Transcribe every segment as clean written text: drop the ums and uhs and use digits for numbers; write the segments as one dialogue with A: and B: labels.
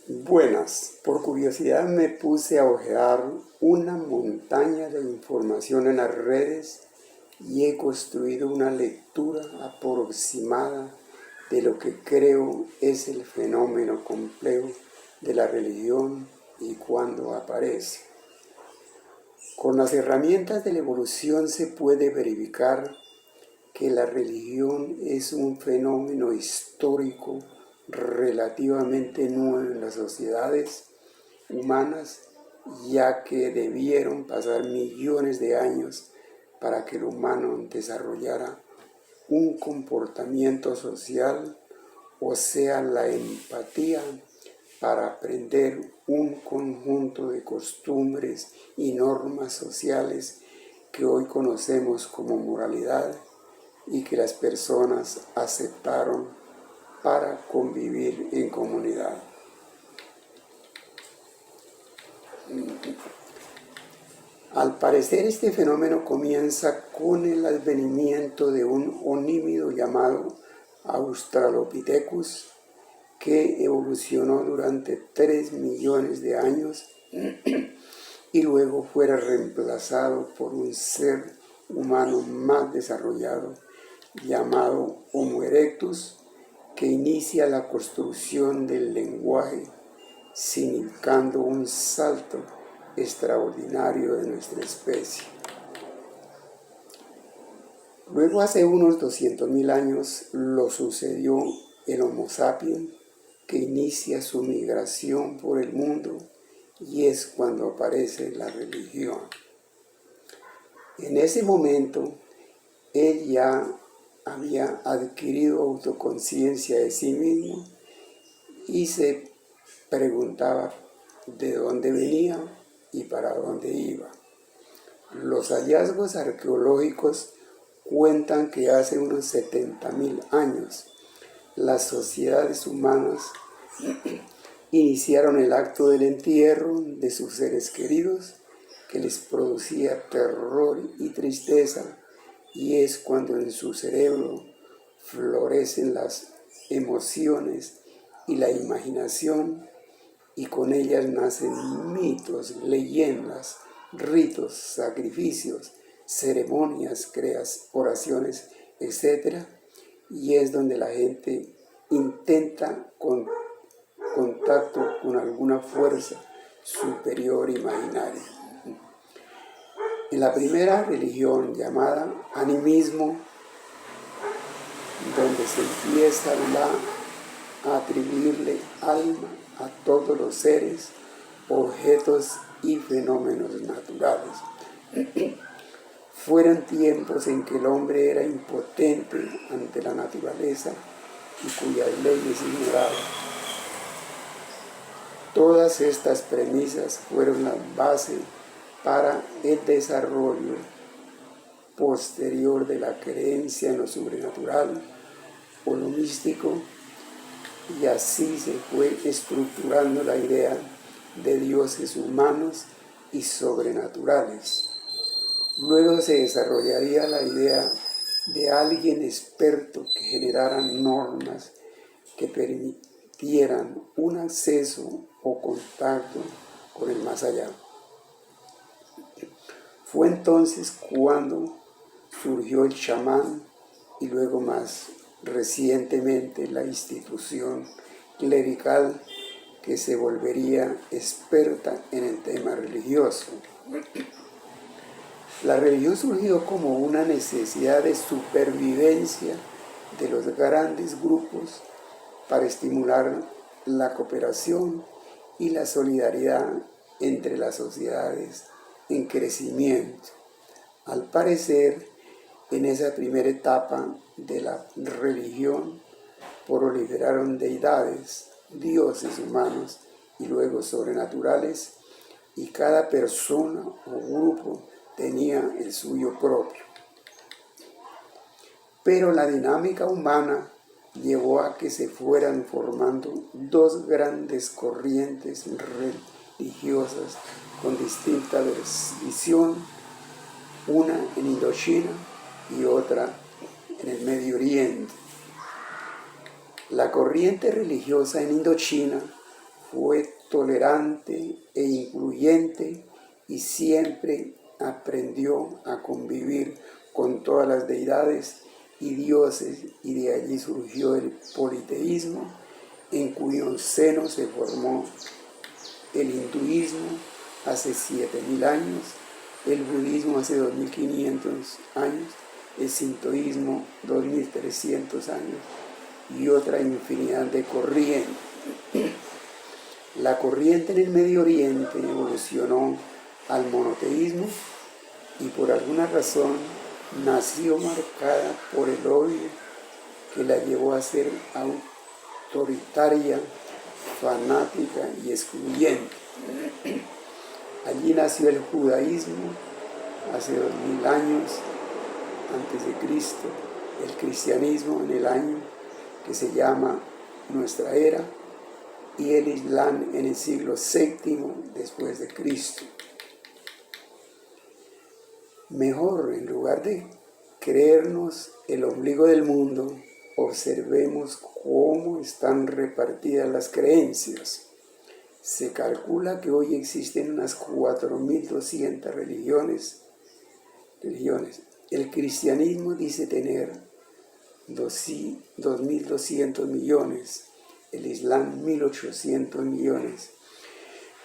A: Buenas, por curiosidad me puse a hojear una montaña de información en las redes y he construido una lectura aproximada de lo que creo es el fenómeno complejo de la religión y cuándo aparece. Con las herramientas de la evolución se puede verificar que la religión es un fenómeno histórico relativamente nuevo en las sociedades humanas, ya que debieron pasar millones de años para que el humano desarrollara un comportamiento social, o sea, la empatía, para aprender un conjunto de costumbres y normas sociales que hoy conocemos como moralidad y que las personas aceptaron para convivir en comunidad. Al parecer, este fenómeno comienza con el advenimiento de un homínido llamado Australopithecus, que evolucionó durante 3 millones de años y luego fuera reemplazado por un ser humano más desarrollado llamado Homo erectus, que inicia la construcción del lenguaje, significando un salto extraordinario de nuestra especie. Luego, hace unos 200.000 años, lo sucedió el Homo sapiens, que inicia su migración por el mundo, y es cuando aparece la religión. En ese momento, él ya había adquirido autoconciencia de sí mismo y se preguntaba de dónde venía y para dónde iba. Los hallazgos arqueológicos cuentan que hace unos 70.000 años las sociedades humanas iniciaron el acto del entierro de sus seres queridos, que les producía terror y tristeza, y es cuando en su cerebro florecen las emociones y la imaginación, y con ellas nacen mitos, leyendas, ritos, sacrificios, ceremonias, oraciones, etc. Y es donde la gente intenta contacto con alguna fuerza superior imaginaria. En la primera religión, llamada animismo, donde se empieza a atribuirle alma a todos los seres, objetos y fenómenos naturales. Fueron tiempos en que el hombre era impotente ante la naturaleza y cuyas leyes ignoraba. Todas estas premisas fueron la base para el desarrollo posterior de la creencia en lo sobrenatural o lo místico, y así se fue estructurando la idea de dioses humanos y sobrenaturales. Luego se desarrollaría la idea de alguien experto que generara normas que permitieran un acceso o contacto con el más allá. Fue entonces cuando surgió el chamán y luego más recientemente la institución clerical, que se volvería experta en el tema religioso. La religión surgió como una necesidad de supervivencia de los grandes grupos para estimular la cooperación y la solidaridad entre las sociedades en crecimiento. Al parecer, en esa primera etapa de la religión proliferaron deidades, dioses humanos y luego sobrenaturales, y cada persona o grupo tenía el suyo propio. Pero la dinámica humana llevó a que se fueran formando dos grandes corrientes religiosas con distinta visión, una en Indochina y otra en el Medio Oriente. La corriente religiosa en Indochina fue tolerante e incluyente y siempre aprendió a convivir con todas las deidades y dioses, y de allí surgió el politeísmo, en cuyo seno se formó el hinduismo hace 7.000 años, el budismo hace 2.500 años, el sintoísmo 2.300 años y otra infinidad de corrientes. La corriente en el Medio Oriente evolucionó al monoteísmo y por alguna razón nació marcada por el odio que la llevó a ser autoritaria, fanática y excluyente. Allí nació el judaísmo hace 2.000 años antes de Cristo, el cristianismo en el año que se llama nuestra era y el Islam en el siglo VII después de Cristo. Mejor, en lugar de creernos el ombligo del mundo, observemos cómo están repartidas las creencias. Se calcula que hoy existen unas 4.200 religiones. El cristianismo dice tener 2.200 millones, el Islam 1.800 millones,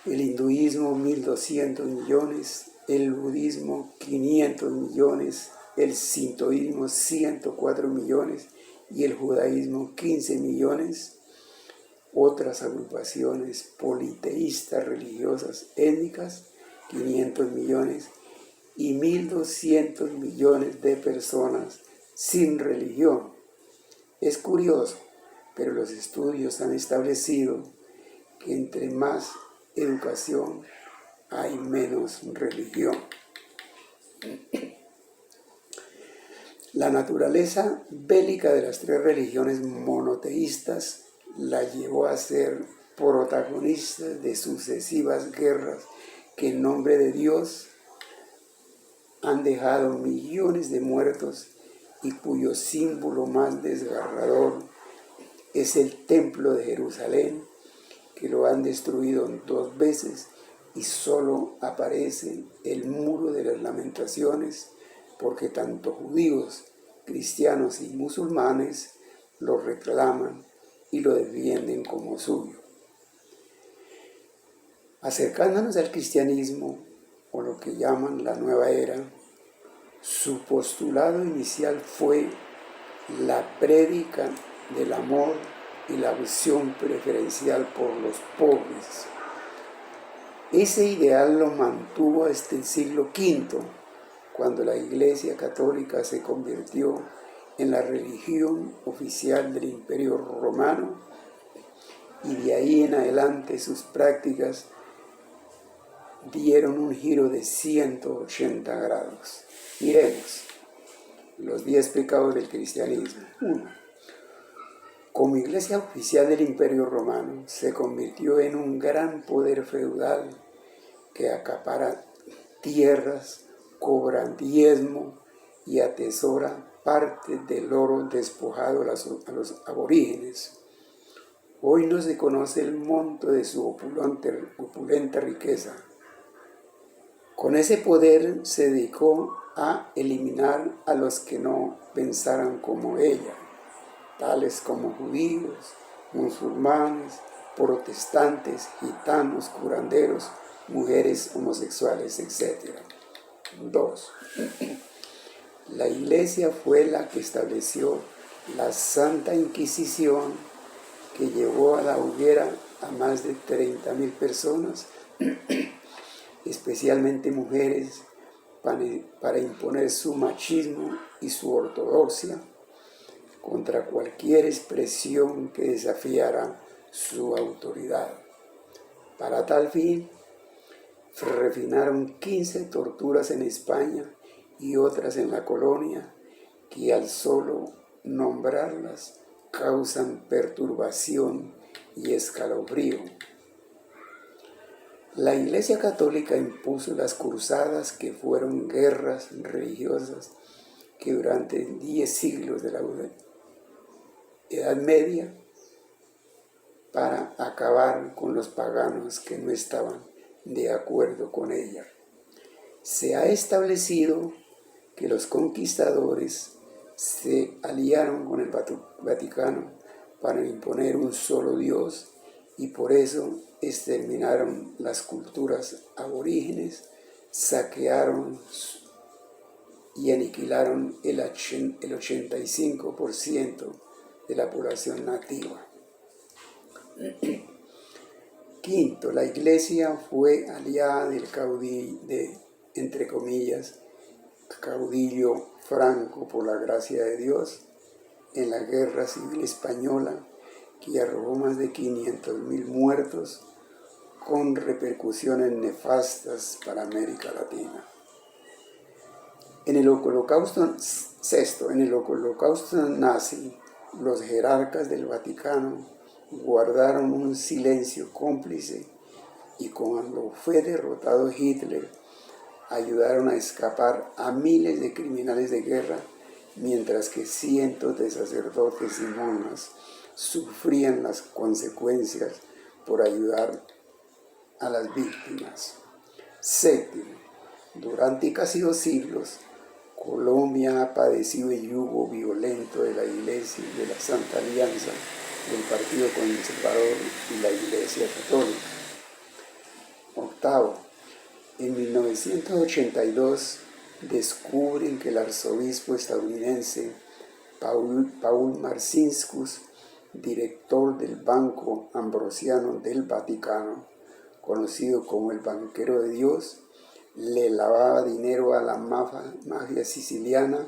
A: el hinduismo 1.200 millones, el budismo 500 millones, el sintoísmo 104 millones y el judaísmo 15 millones. Otras agrupaciones politeístas religiosas étnicas 500 millones y 1.200 millones de personas sin religión. Es curioso, pero los estudios han establecido que entre más educación hay menos religión. La naturaleza bélica de las tres religiones monoteístas la llevó a ser protagonistas de sucesivas guerras que en nombre de Dios han dejado millones de muertos y cuyo símbolo más desgarrador es el Templo de Jerusalén, que lo han destruido 2 veces y solo aparece el Muro de las Lamentaciones, porque tanto judíos, cristianos y musulmanes lo reclaman y lo defienden como suyo. Acercándonos al cristianismo, o lo que llaman la nueva era, su postulado inicial fue la prédica del amor y la visión preferencial por los pobres. Ese ideal lo mantuvo hasta el siglo V, cuando la Iglesia Católica se convirtió en la religión oficial del Imperio Romano, y de ahí en adelante sus prácticas dieron un giro de 180 grados. Miremos los 10 pecados del cristianismo. 1. Como iglesia oficial del Imperio Romano, se convirtió en un gran poder feudal que acapara tierras, cobra diezmo y atesora parte del oro despojado a los aborígenes. Hoy no se conoce el monto de su opulenta riqueza. Con ese poder se dedicó a eliminar a los que no pensaran como ella, tales como judíos, musulmanes, protestantes, gitanos, curanderos, mujeres homosexuales, etc. 2. La Iglesia fue la que estableció la Santa Inquisición, que llevó a la hoguera a más de 30.000 personas, especialmente mujeres, para imponer su machismo y su ortodoxia contra cualquier expresión que desafiara su autoridad. Para tal fin, refinaron 15 torturas en España y otras en la colonia, que al solo nombrarlas causan perturbación y escalofrío. La Iglesia Católica impuso las cruzadas, que fueron guerras religiosas que durante 10 siglos de la Edad Media para acabar con los paganos que no estaban de acuerdo con ella. Se ha establecido que los conquistadores se aliaron con el Vaticano para imponer un solo Dios y por eso exterminaron las culturas aborígenes, saquearon y aniquilaron el 85% de la población nativa. Quinto, la Iglesia fue aliada del entre comillas, caudillo Franco por la gracia de Dios en la Guerra Civil Española, que arrojó más de 500.000 muertos con repercusiones nefastas para América Latina. En el Holocausto nazi, los jerarcas del Vaticano guardaron un silencio cómplice y cuando fue derrotado Hitler, ayudaron a escapar a miles de criminales de guerra, mientras que cientos de sacerdotes y monjas sufrían las consecuencias por ayudar a las víctimas. Séptimo, durante casi 2 siglos, Colombia ha padecido el yugo violento de la Iglesia y de la Santa Alianza del Partido Conservador y la Iglesia Católica. Octavo, en 1982 descubren que el arzobispo estadounidense Paul Marcinkus, director del Banco Ambrosiano del Vaticano, conocido como el banquero de Dios, le lavaba dinero a la mafia siciliana,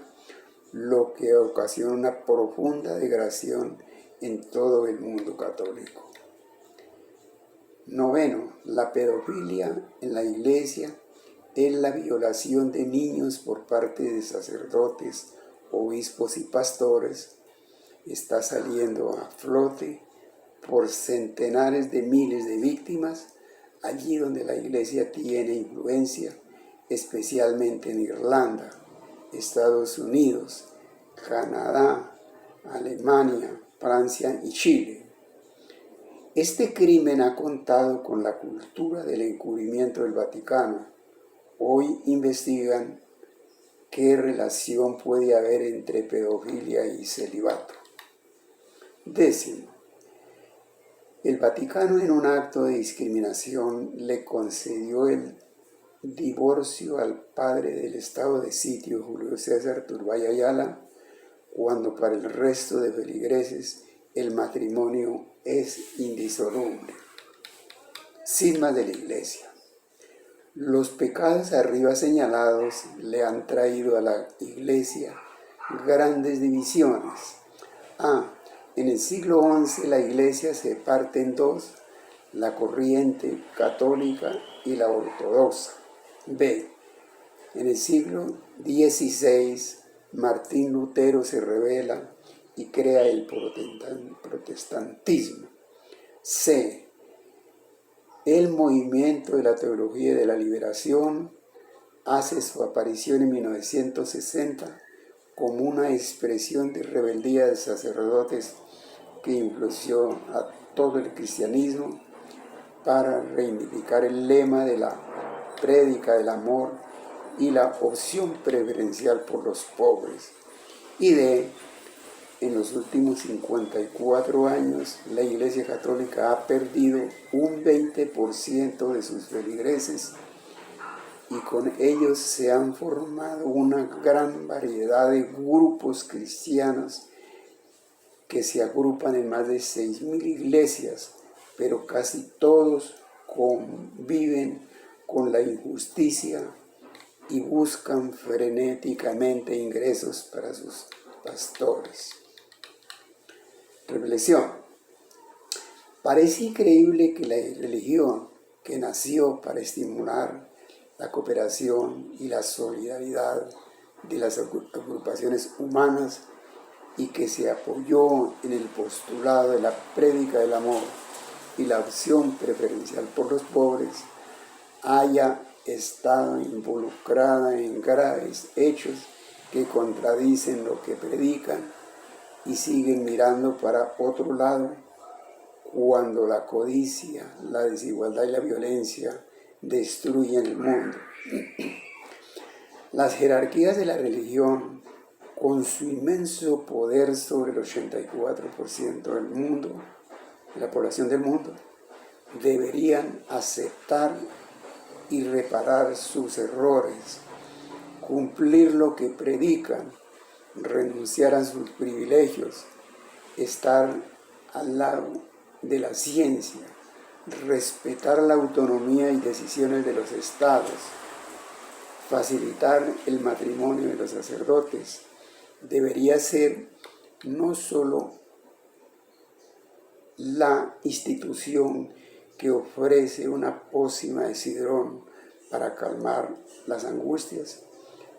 A: lo que ocasionó una profunda degradación en todo el mundo católico. Noveno, la pedofilia en la Iglesia es la violación de niños por parte de sacerdotes, obispos y pastores. Está saliendo a flote por centenares de miles de víctimas allí donde la Iglesia tiene influencia, especialmente en Irlanda, Estados Unidos, Canadá, Alemania, Francia y Chile. Este crimen ha contado con la cultura del encubrimiento del Vaticano. Hoy investigan qué relación puede haber entre pedofilia y celibato. Décimo, el Vaticano en un acto de discriminación le concedió el divorcio al padre del estado de sitio, Julio César Turbay Ayala, cuando para el resto de feligreses el matrimonio es indisoluble. Cismas de la Iglesia. Los pecados arriba señalados le han traído a la Iglesia grandes divisiones. En el siglo XI la Iglesia se parte en dos, la corriente católica y la ortodoxa. B. En el siglo XVI Martín Lutero se rebela y crea el protestantismo. C. El movimiento de la teología de la liberación hace su aparición en 1960 como una expresión de rebeldía de sacerdotes que influyó a todo el cristianismo para reivindicar el lema de la prédica del amor y la opción preferencial por los pobres. Y D. En los últimos 54 años, la Iglesia Católica ha perdido un 20% de sus feligreses y con ellos se han formado una gran variedad de grupos cristianos que se agrupan en más de 6.000 iglesias, pero casi todos conviven con la injusticia y buscan frenéticamente ingresos para sus pastores. Reflexión. Parece increíble que la religión que nació para estimular la cooperación y la solidaridad de las agrupaciones humanas y que se apoyó en el postulado de la prédica del amor y la opción preferencial por los pobres, haya estado involucrada en graves hechos que contradicen lo que predican y siguen mirando para otro lado cuando la codicia, la desigualdad y la violencia destruyen el mundo. Las jerarquías de la religión, con su inmenso poder sobre el 84% del mundo, de la población del mundo, deberían aceptar y reparar sus errores, cumplir lo que predican, renunciar a sus privilegios, estar al lado de la ciencia, respetar la autonomía y decisiones de los estados, facilitar el matrimonio de los sacerdotes. Debería ser no solo la institución que ofrece una pócima de sidrón para calmar las angustias,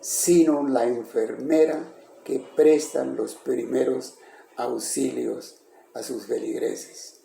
A: sino la enfermera que presta los primeros auxilios a sus feligreses.